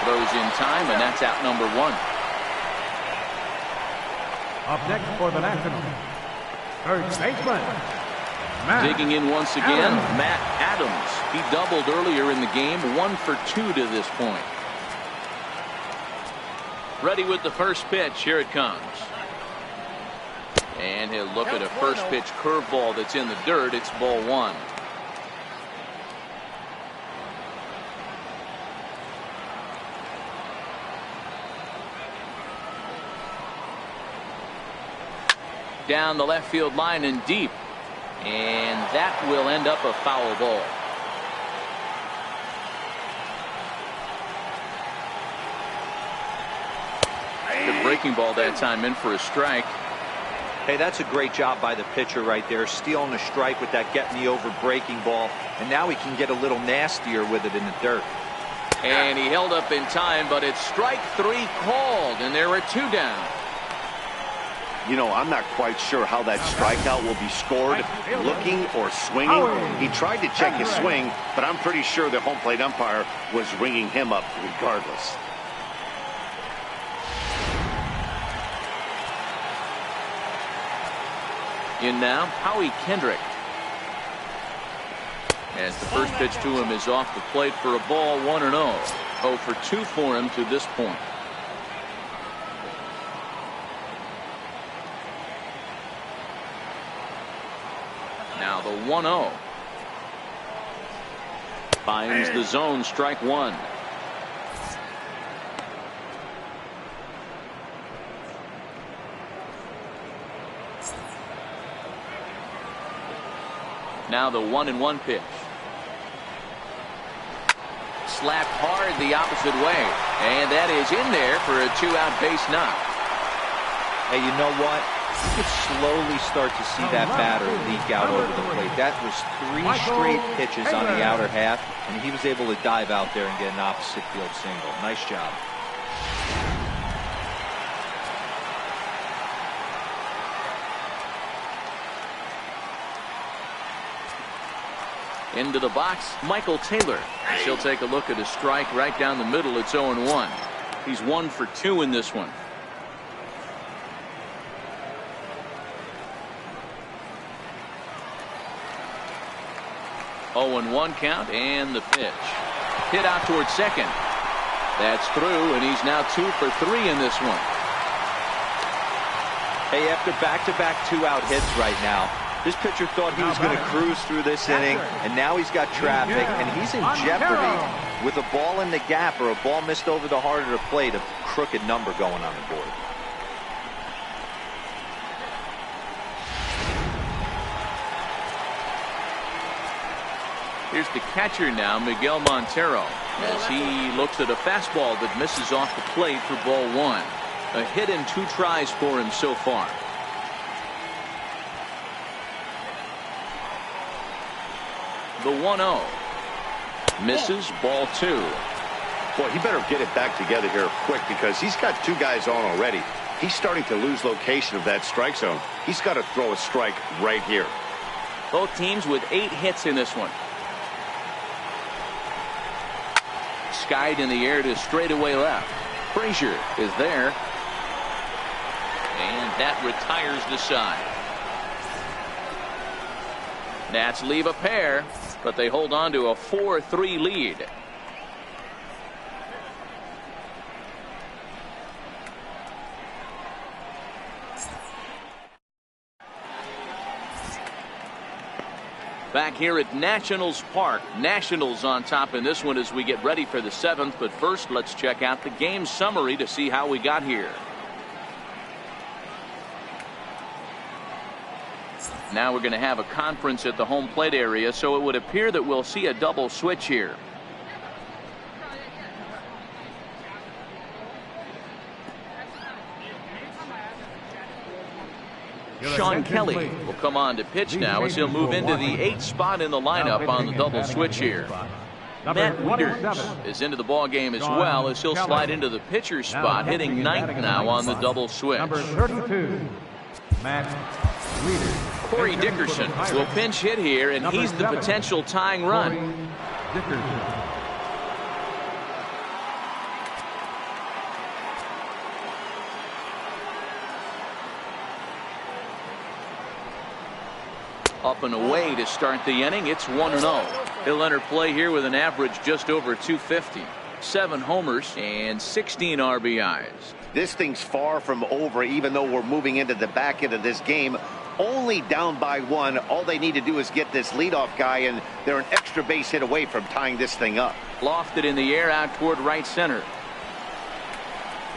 Throws in time, and that's out number 1. Up next for the National, third baseman, Matt Digging in once again, Adams. Matt Adams. He doubled earlier in the game, 1 for 2 to this point. Ready with the first pitch. Here it comes. And he'll look at a first pitch curveball that's in the dirt. It's ball 1. Down the left field line and deep. And that will end up a foul ball. The breaking ball that time in for a strike. Hey, that's a great job by the pitcher right there, stealing a strike with that get me over breaking ball, and now he can get a little nastier with it in the dirt. And he held up in time, but it's strike 3 called, and there are 2 down. You know, I'm not quite sure how that strikeout will be scored, looking or swinging. He tried to check his swing, but I'm pretty sure the home plate umpire was ringing him up regardless. In now, Howie Kendrick. As the first pitch to him is off the plate for a ball, 1-0. 0 for 2 for him to this point. Now the 1-0. Finds the zone, strike 1. Now the 1-1 pitch. Slapped hard the opposite way. And that is in there for a 2-out base knock. Hey, you know what? You could slowly start to see that batter leak out over the plate. That was 3 straight pitches on the outer half, and he was able to dive out there and get an opposite field single. Nice job. Into the box, Michael Taylor. She'll take a look at a strike right down the middle. It's 0-1. He's 1 for 2 in this one. Oh, 0-1 count, and the pitch. Hit out towards second. That's through, and he's now 2 for 3 in this one. Hey, after back-to-back 2-out hits right now, this pitcher thought he was going to cruise through this inning, and now he's got traffic, and he's in jeopardy with a ball in the gap or a ball missed over the heart of the plate, a crooked number going on the board. Here's the catcher now, Miguel Montero, as he looks at a fastball that misses off the plate for ball 1. A hit in 2 tries for him so far. The 1-0. Misses, ball 2. Boy, he better get it back together here quick because he's got 2 guys on already. He's starting to lose location of that strike zone. He's got to throw a strike right here. Both teams with 8 hits in this one. Skied in the air to straightaway left. Frazier is there. And that retires the side. Nats leave a pair, but they hold on to a 4-3 lead. Back here at Nationals Park. Nationals on top in this one as we get ready for the 7th. But first, let's check out the game summary to see how we got here. Now we're going to have a conference at the home plate area, so it would appear that we'll see a double switch here. Sean Kelly will come on to pitch now as he'll move into the 8th spot in the lineup on the double switch here. Matt Wieters is into the ball game as well as he'll slide into the pitcher's spot, hitting 9th now on the double switch. Number 32, Matt Wieters. Corey Dickerson will pinch hit here, and he's the potential tying run. Up and away to start the inning. It's 1-0. He'll enter play here with an average just over 250. 7 homers and 16 RBIs. This thing's far from over, even though we're moving into the back end of this game. Only down by 1. All they need to do is get this leadoff guy, and they're an extra base hit away from tying this thing up. Lofted in the air out toward right center.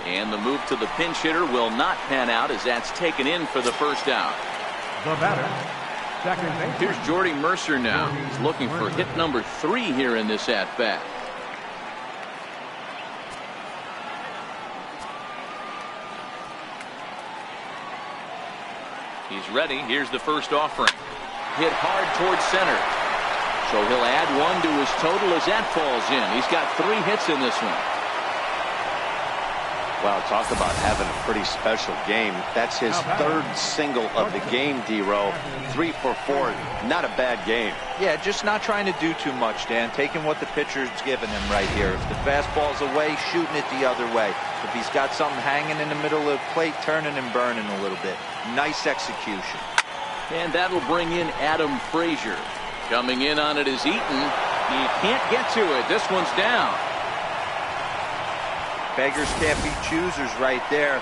And the move to the pinch hitter will not pan out as that's taken in for the first out. The batter. Here's Jordy Mercer now. He's looking for hit number 3 here in this at-bat. He's ready. Here's the first offering. Hit hard towards center. So he'll add 1 to his total as that falls in. He's got 3 hits in this one. Wow, talk about having a pretty special game. That's his 3rd single of the game, D-Row. 3 for 4. Not a bad game. Yeah, just not trying to do too much, Dan. Taking what the pitcher's giving him right here. If the fastball's away, shooting it the other way. If he's got something hanging in the middle of the plate, turning and burning a little bit. Nice execution. And that'll bring in Adam Frazier. Coming in on it is Eaton. He can't get to it. This one's down. Beggars can't be choosers right there.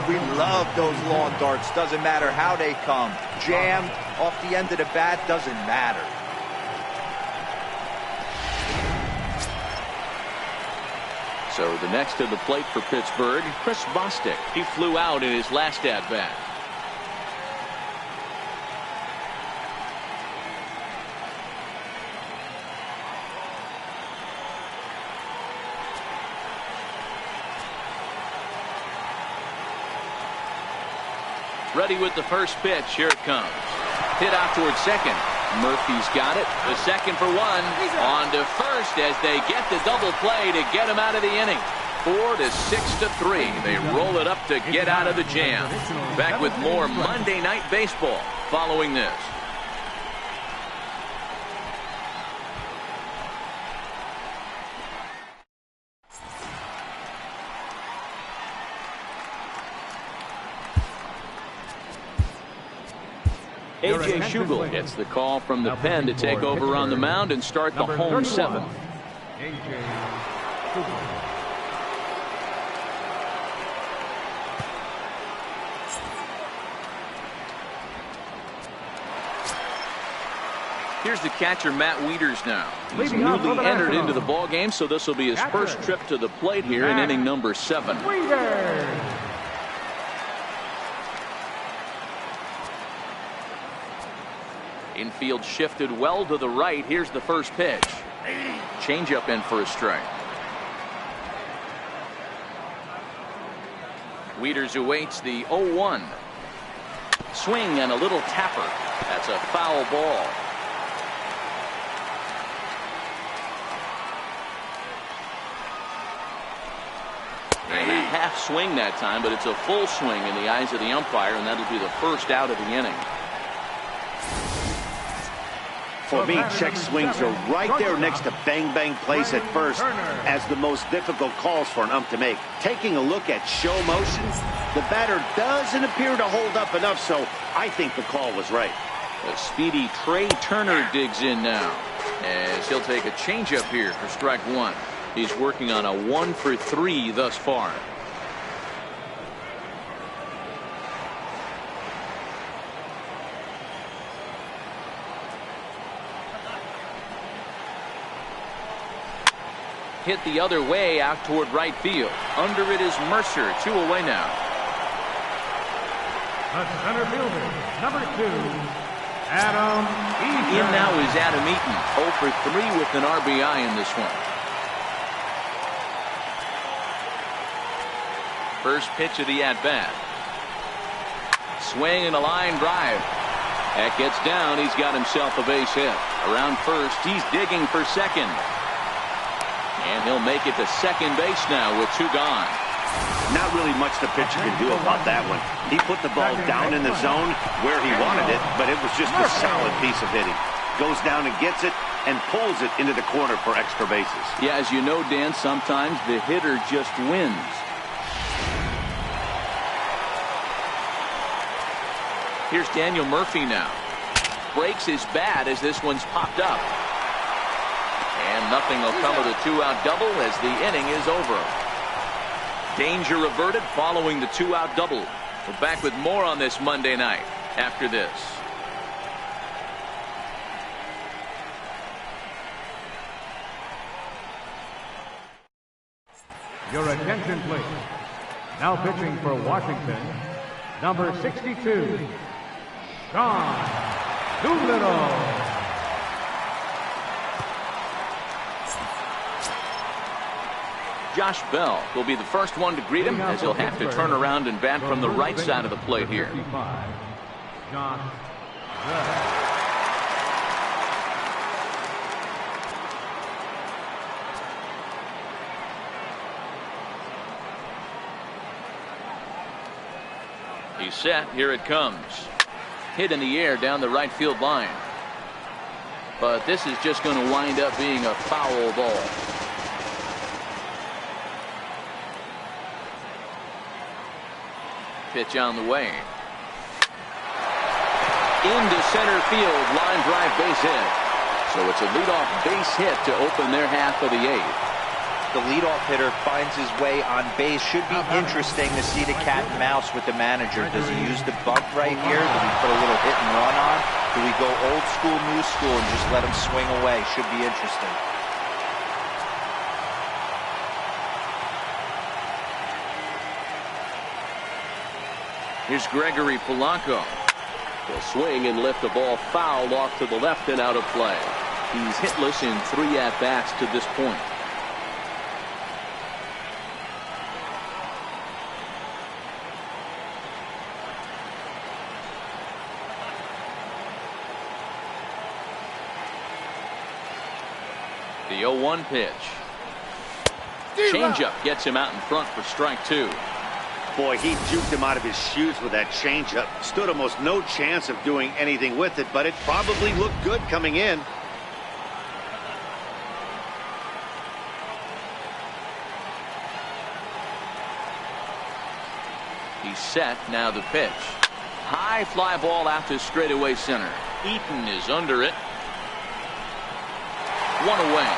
We love those long darts. Doesn't matter how they come. Jammed off the end of the bat, doesn't matter. So the next to the plate for Pittsburgh, Chris Bostic. He flew out in his last at-bat. Ready with the first pitch. Here it comes. Hit out towards second. Murphy's got it. The second for 1. On to first as they get the double play to get him out of the inning. 4 to 6 to 3. They roll it up to get out of the jam. Back with more Monday Night Baseball following this. A.J. Schugel gets the call from the pen to take over on the mound and start the home 7th. Here's the catcher, Matt Wieters now. He's newly entered into the ball game, so this will be his first trip to the plate here in inning number 7. Infield shifted well to the right. Here's the first pitch. Changeup in for a strike. Wieters awaits the 0-1. Swing and a little tapper. That's a foul ball. And a half swing that time, but it's a full swing in the eyes of the umpire, and that'll be the first out of the inning. For me, check swings are right there next to bang-bang plays at first as the most difficult calls for an ump to make. Taking a look at show motion, the batter doesn't appear to hold up enough, so I think the call was right. A speedy Trey Turner digs in now as he'll take a changeup here for strike 1. He's working on a 1 for 3 thus far. hit the other way out toward right field. Under it is Mercer. 2 away now. The center fielder, number 2, Adam Eaton. In now is Adam Eaton. 0 for 3 with an RBI in this one. First pitch of the at-bat. Swing and a line drive. That gets down. He's got himself a base hit. Around first, he's digging for second. And he'll make it to second base now with 2 gone. Not really much the pitcher can do about that one. He put the ball down in the zone where he wanted it, but it was just a solid piece of hitting. Goes down and gets it and pulls it into the corner for extra bases. Yeah, as you know, Dan, sometimes the hitter just wins. Here's Daniel Murphy now. Breaks his bat as this one's popped up. And nothing will come of the 2-out double as the inning is over. Danger averted following the 2-out double. We're back with more on this Monday night after this. Your attention, please. Now pitching for Washington, number 62, Sean Doolittle. Josh Bell will be the first one to greet him as he'll have to turn around and bat from the right side of the plate here. Josh Bell. He's set. Here it comes. Hit in the air down the right field line. But this is just going to wind up being a foul ball. Pitch on the way. Into center field. Line drive base hit. So it's a leadoff base hit to open their half of the 8th. The leadoff hitter finds his way on base. Should be interesting to see the cat and mouse with the manager. Does he use the bunt right here? Do we put a little hit and run on? Do we go old school, new school, and just let him swing away? Should be interesting. Here's Gregory Polanco. He'll swing and lift the ball foul off to the left and out of play. He's hitless in 3 at-bats to this point. The 0-1 pitch. Changeup gets him out in front for strike 2. Boy, he juked him out of his shoes with that changeup. Stood almost no chance of doing anything with it, but it probably looked good coming in. He's set. Now the pitch. High fly ball out to straightaway center. Eaton is under it. 1 away.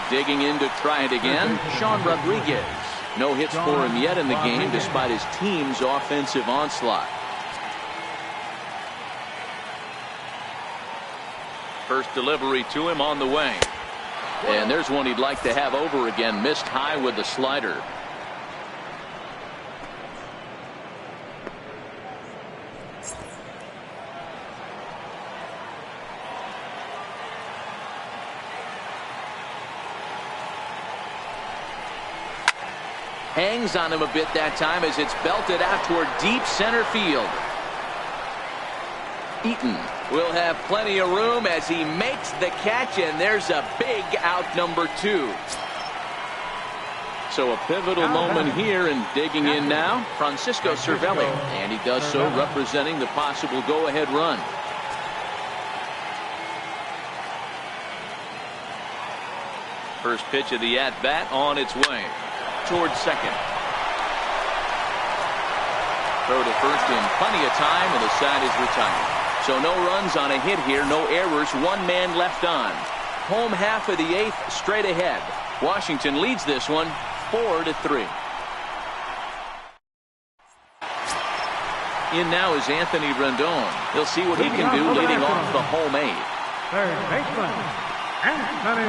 Digging in to try it again, Sean Rodriguez. No hits for him yet in the game despite his team's offensive onslaught. First delivery to him on the way. And there's one he'd like to have over again. Missed high with the slider. Hangs on him a bit that time as it's belted out toward deep center field. Eaton will have plenty of room as he makes the catch, and there's a big out number 2. So a pivotal moment here, and digging in now, Francisco Cervelli, and he does so representing the possible go-ahead run. First pitch of the at-bat on its way towards second. Throw to first in plenty of time, and the side is retired. So no runs on a hit here, no errors, 1 man left on. Home half of the 8th straight ahead. Washington leads this one 4-3. In now is Anthony Rendon. He'll see what he can do leading off the home 8. Third baseman, Anthony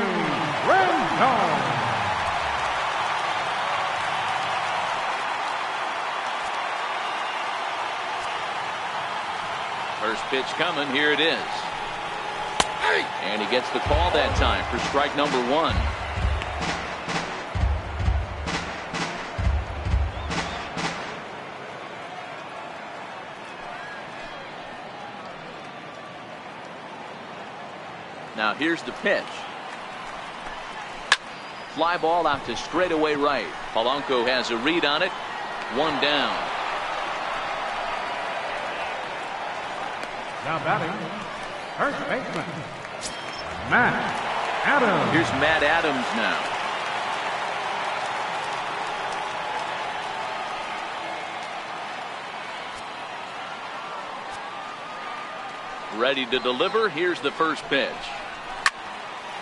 Rendon. First pitch coming. Here it is. And he gets the call that time for strike number 1. Now here's the pitch. Fly ball out to straightaway right. Polanco has a read on it. 1 down. Now batting, first baseman, Matt Adams. Here's Matt Adams now. Ready to deliver. Here's the first pitch.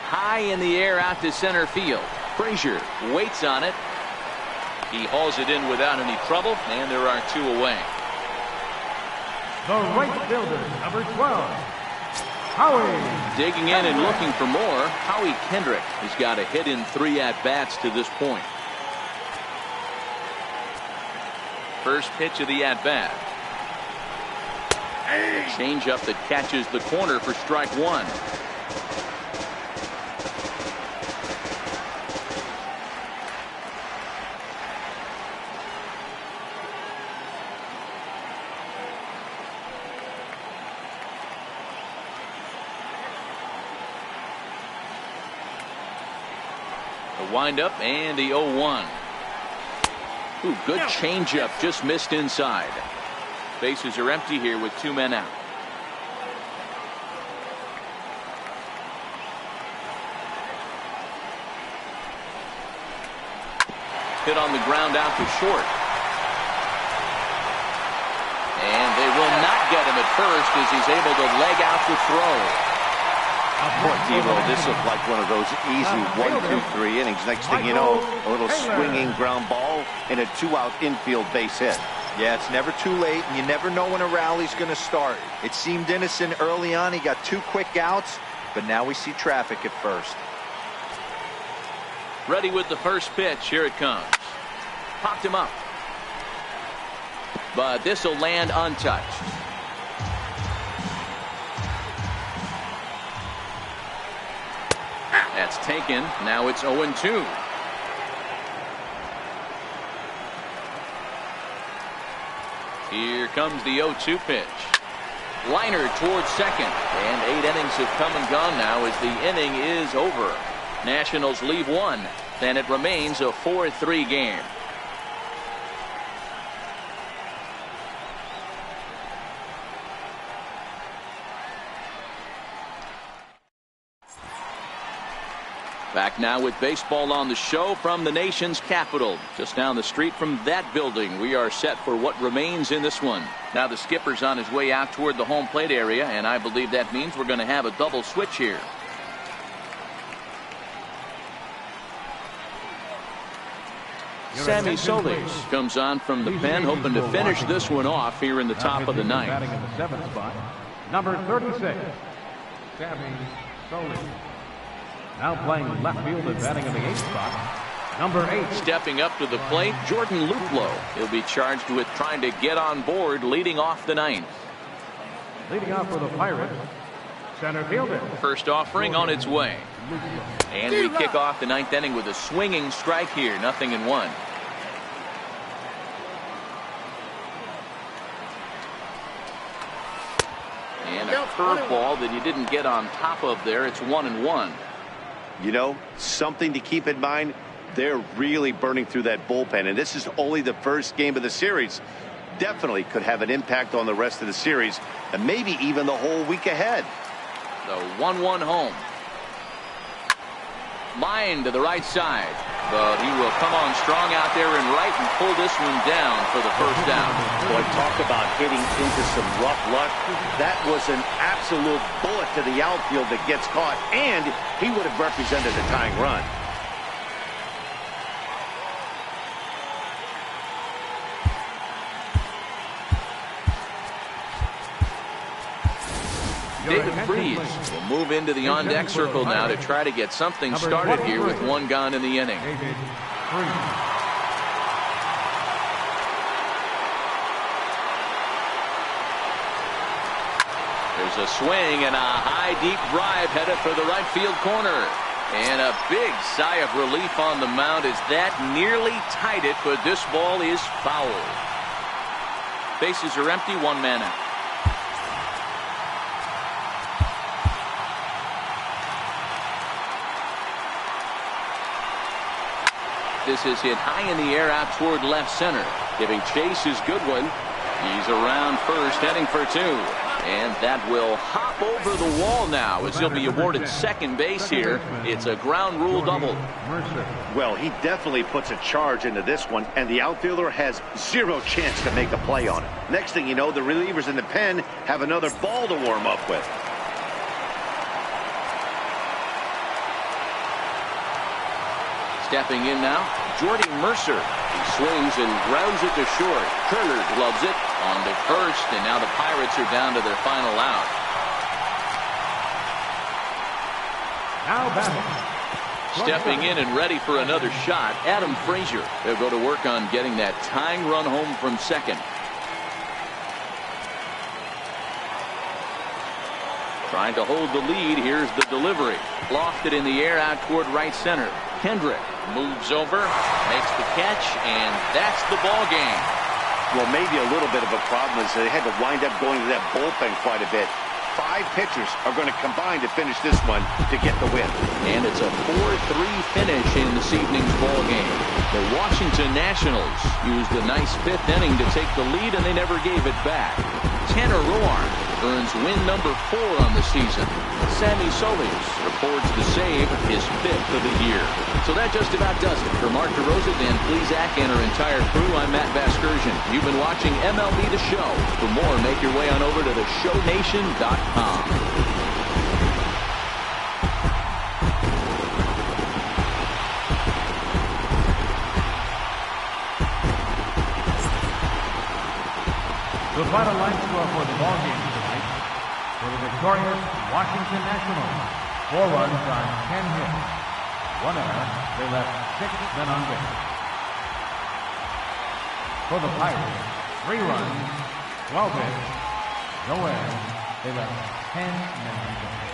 High in the air out to center field. Frazier waits on it. He hauls it in without any trouble, and there are 2 away. The right fielder, number 12, Howie. Digging in and looking for more. Howie Kendrick has got a hit in 3 at-bats to this point. First pitch of the at-bat. Change-up that catches the corner for strike 1. The windup and the 0-1. Ooh, good changeup, just missed inside. Bases are empty here with 2 men out. Hit on the ground out to short. And they will not get him at first as he's able to leg out the throw. Poor Devo, this looked like one of those easy 1, 2, 3 innings. Next thing you know, a little swinging ground ball and a 2-out infield base hit. Yeah, it's never too late, and you never know when a rally's going to start. It seemed innocent early on. He got 2 quick outs, but now we see traffic at first. Ready with the first pitch. Here it comes. Popped him up. But this will land untouched. That's taken. Now it's 0-2. Here comes the 0-2 pitch. Liner towards second. And 8 innings have come and gone now as the inning is over. Nationals leave 1. And it remains a 4-3 game. Back now with baseball on the show from the nation's capital. Just down the street from that building, we are set for what remains in this one. Now the skipper's on his way out toward the home plate area, and I believe that means we're going to have a double switch here. Sammy Solis comes on from the pen, hoping to finish this one off here in the top of the 9th. Batting in the 7th spot, number 36, Sammy Solis. Now playing left field and batting in the 8th spot, number 8. Stepping up to the plate, Jordan Luplow. He'll be charged with trying to get on board, leading off the 9th. Leading off for the Pirates, center fielder. First offering on its way. And we kick off the 9th inning with a swinging strike here, 0-1. And a curveball that he didn't get on top of there. It's 1-1. You know, something to keep in mind, they're really burning through that bullpen, and this is only the first game of the series. Definitely could have an impact on the rest of the series, and maybe even the whole week ahead. The 1-1 home. Line to the right side, but he will come on strong out there and right and pull this one down for the first out. Boy, talk about hitting into some rough luck. That was an absolute bullet to the outfield that gets caught, and he would have represented a tying run. David Freese will move into the on-deck circle now to try to get something started here with one gone in the inning. David Freese. There's a swing and a high deep drive headed for the right field corner. And a big sigh of relief on the mound as that nearly tied it, but this ball is foul. Bases are empty, one man out. This is hit high in the air out toward left center. Giving Chase his good one. He's around first, heading for two. And that will hop over the wall now as he'll be awarded second base here. It's a ground rule double. Well, he definitely puts a charge into this one, and the outfielder has zero chance to make a play on it. Next thing you know, the relievers in the pen have another ball to warm up with. Stepping in now, Jordy Mercer. He swings and grounds it to short. Turner gloves it on to first, and now the Pirates are down to their final out. Now batting. Stepping in and ready for another shot, Adam Frazier. They'll go to work on getting that tying run home from second. Trying to hold the lead. Here's the delivery. Lofted in the air out toward right center. Kendrick moves over, makes the catch, and that's the ball game. Well, maybe a little bit of a problem is they had to wind up going to that bullpen quite a bit. 5 pitchers are going to combine to finish this one to get the win. And it's a 4-3 finish in this evening's ball game. The Washington Nationals used a nice 5th inning to take the lead, and they never gave it back. Tanner Roark earns win number 4 on the season. Sammy Solis records the save, his 5th of the year. So that just about does it. For Mark DeRosa, Dan Plesac, and our entire crew, I'm Matt Vasgersian. You've been watching MLB The Show. For more, make your way on over to theshownation.com. The final line score for the ball game tonight. For the victorious Washington Nationals, 4 runs on 10 hits. 1 error. They left 6 men on base. For the Pirates, 3 runs, 12 hits, no errors. They left 10 men on base.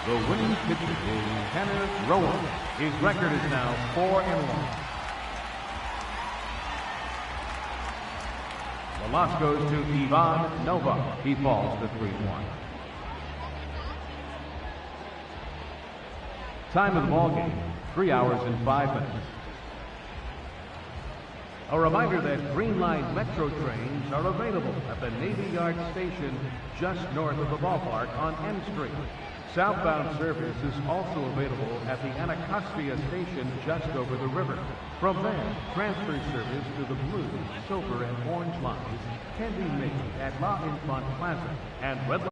The winning pitcher is Tanner Roark. His record is now 4-1. The loss goes to Ivan Nova. He falls to 3-1. Time of the ball game, 3 hours and 5 minutes. A reminder that Green Line Metro trains are available at the Navy Yard station just north of the ballpark on M Street. Southbound service is also available at the Anacostia station just over the river. From there, transfer service to the blue, silver, and orange lines can be made at La Infant Plaza and Red